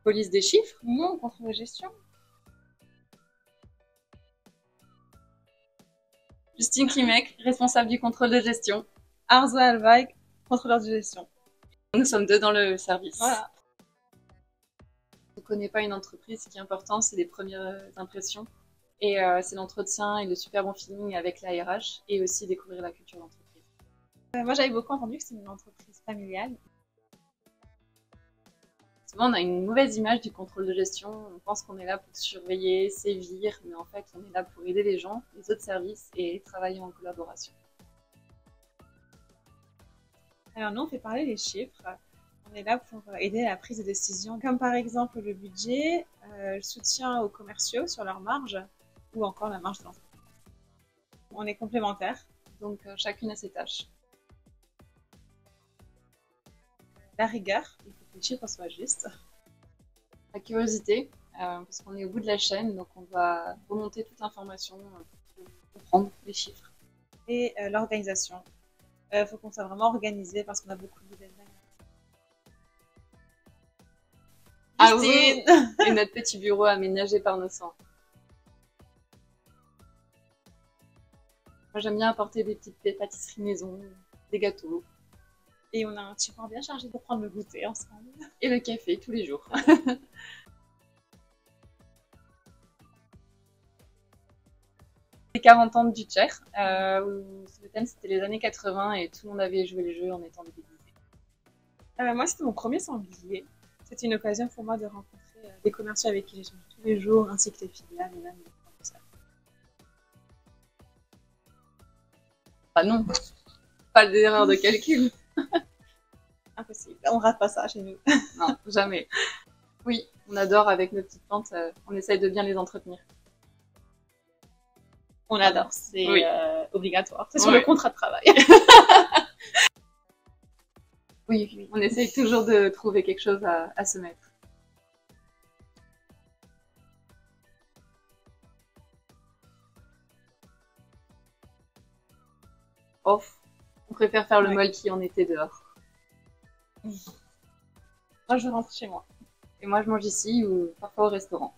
Police des chiffres? Non, contrôle de gestion. Justine Klimek, responsable du contrôle de gestion. Arzo Alvaig, contrôleur de gestion. Nous sommes deux dans le service. Voilà. On ne connaît pas une entreprise, ce qui est important, c'est les premières impressions. Et c'est l'entretien et le super bon feeling avec la RH et aussi découvrir la culture d'entreprise. Moi, j'avais beaucoup entendu que c'est une entreprise familiale. Souvent, on a une mauvaise image du contrôle de gestion. On pense qu'on est là pour surveiller, sévir, mais en fait, on est là pour aider les gens, les autres services et travailler en collaboration. Alors nous, on fait parler les chiffres. On est là pour aider à la prise de décision, comme par exemple le budget, le soutien aux commerciaux sur leur marge, ou encore la marge de l'entreprise. On est complémentaires. Donc, chacune a ses tâches. La rigueur, il faut que les chiffres soient justes. La curiosité, parce qu'on est au bout de la chaîne, donc on doit remonter toute l'information pour comprendre les chiffres. Et l'organisation. Il faut qu'on soit vraiment organisé parce qu'on a beaucoup de deadlines. Ah oui, et notre petit bureau aménagé par nos soins. Moi, j'aime bien apporter des petites pâtisseries maison, des gâteaux. Et on a un tiroir bien chargé pour prendre le goûter ensemble. Et le café tous les jours. Les 40 ans de Dutcher, où le thème c'était les années 80 et tout le monde avait joué les jeux en étant déguisé. Moi, c'était mon premier sanglier. C'était une occasion pour moi de rencontrer des commerciaux avec qui j'échange tous les jours, ainsi que les filiales et même les fournisseurs. Ah non, pas d'erreur de calcul. Impossible, on rate pas ça chez nous. Non, jamais. Oui, on adore avec nos petites plantes, on essaye de bien les entretenir. On adore, c'est oui. Obligatoire, c'est sur le contrat de travail. Oui, on essaye toujours de trouver quelque chose à se mettre. Off, on préfère faire le molki en été dehors. Moi, je rentre chez moi. Et moi, je mange ici ou parfois au restaurant.